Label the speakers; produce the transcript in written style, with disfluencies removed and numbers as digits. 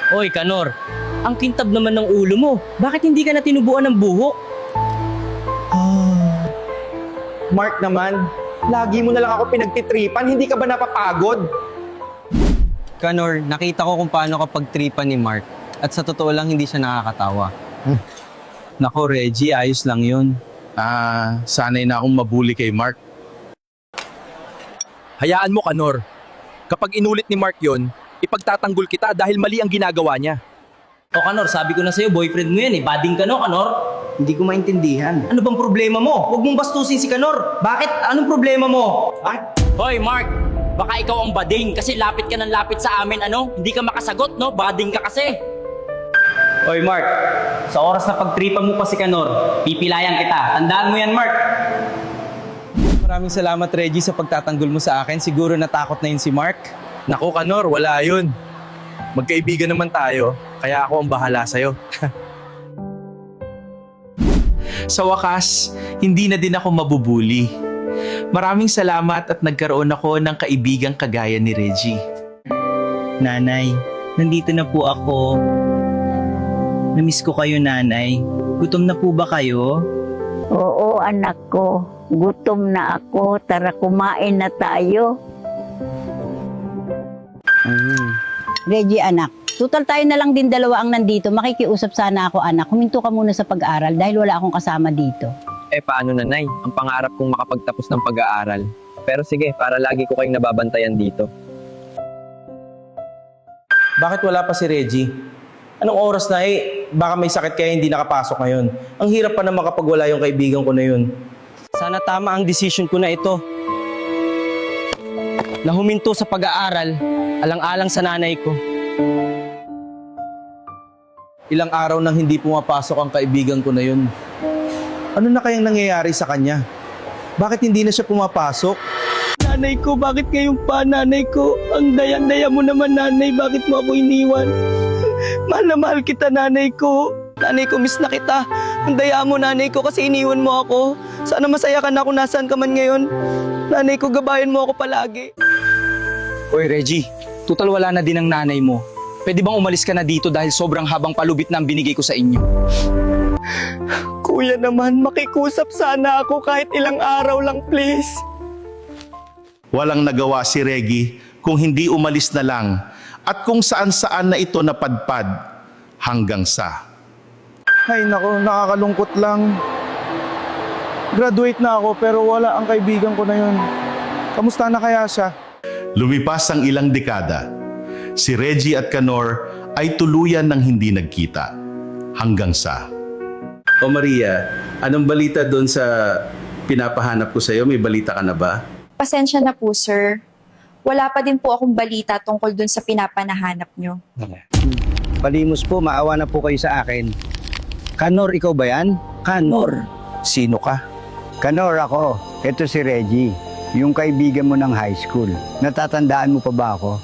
Speaker 1: Oy, Kanor, ang kintab naman ng ulo mo. Bakit hindi ka na tinubuan ng buhok?
Speaker 2: Mark naman, lagi mo na lang ako pinagtitripan, hindi ka ba napapagod?
Speaker 3: Kanor, nakita ko kung paano ka pagtripan ni Mark. At sa totoo lang, hindi siya nakakatawa.
Speaker 4: Nako, Reggie, ayos lang yun. Sanay na akong mabuli kay Mark.
Speaker 5: Hayaan mo, Kanor. Kapag inulit ni Mark yon, ipagtatanggol kita dahil mali ang ginagawa niya.
Speaker 1: O Kanor, sabi ko na sa'yo, boyfriend mo yan eh. Bading ka no, Kanor?
Speaker 2: Hindi ko maintindihan.
Speaker 1: Ano bang problema mo? Huwag mong bastusin si Kanor. Bakit? Anong problema mo?
Speaker 6: Hoy, Mark! Baka ikaw ang bading kasi lapit ka ng lapit sa amin, ano? Hindi ka makasagot, no? Bading ka kasi.
Speaker 1: Oy, Mark, sa oras na pagtripan mo pa si Kanor, pipilayan kita. Tandaan mo yan, Mark.
Speaker 3: Maraming salamat, Reggie, sa pagtatanggol mo sa akin. Siguro natakot na yun si Mark.
Speaker 5: Naku, Kanor, wala yun. Magkaibigan naman tayo, kaya ako ang bahala sa'yo.
Speaker 4: Sa wakas, hindi na din ako mabubuli. Maraming salamat at nagkaroon ako ng kaibigang kagaya ni Reggie.
Speaker 1: Nanay, nandito na po ako. Namiss ko kayo, Nanay. Gutom na po ba kayo?
Speaker 7: Oo, anak ko. Gutom na ako. Tara, kumain na tayo.
Speaker 8: Reggie, anak. Total tayo na lang din dalawa ang nandito. Makikiusap sana ako, anak. Huminto ka muna sa pag-aaral dahil wala akong kasama dito.
Speaker 3: Paano, Nanay? Ang pangarap kong makapagtapos ng pag-aaral. Pero sige, para lagi ko kayong nababantayan dito.
Speaker 9: Bakit wala pa si Reggie? Anong oras na baka may sakit kaya hindi nakapasok ngayon. Ang hirap pa naman kapag wala yung kaibigan ko na yun.
Speaker 1: Sana tama ang desisyon ko na ito. Na huminto sa pag-aaral, alang-alang sa nanay ko.
Speaker 9: Ilang araw nang hindi pumapasok ang kaibigan ko na yun. Ano na kayang nangyayari sa kanya? Bakit hindi na siya pumapasok?
Speaker 1: Nanay ko, bakit ngayon pa, nanay ko? Ang daya-daya mo naman, nanay. Bakit mo ako iniwan? Mahal na mahal kita, nanay ko. Nanay ko, miss na kita. Ang daya mo, nanay ko, kasi iniwan mo ako. Sana masaya ka na kung nasaan ka man ngayon. Nanay ko, gabayan mo ako palagi.
Speaker 5: Hoy, Reggie, total wala na din ang nanay mo. Pwede bang umalis ka na dito dahil sobrang habang palubit na ang binigay ko sa inyo?
Speaker 1: Kuya naman, makikusap sana ako kahit ilang araw lang, please.
Speaker 10: Walang nagawa si Reggie kung hindi umalis na lang at kung saan-saan na ito napadpad hanggang sa...
Speaker 9: Ay nako, nakakalungkot lang. Graduate na ako pero wala ang kaibigan ko na yun. Kamusta na kaya siya?
Speaker 10: Lumipas ang ilang dekada. Si Reggie at Kanor ay tuluyan ng hindi nagkita hanggang sa...
Speaker 4: O Maria, anong balita doon sa pinapahanap ko sa'yo? May balita ka na ba?
Speaker 11: Pasensya na po, sir. Wala pa din po akong balita tungkol dun sa pinapanahanap nyo.
Speaker 2: Palimos po, maawa na po kayo sa akin. Kanor, ikaw ba yan? Kanor. Sino ka? Kanor ako. Ito si Reggie, yung kaibigan mo ng high school. Natatandaan mo pa ba ako?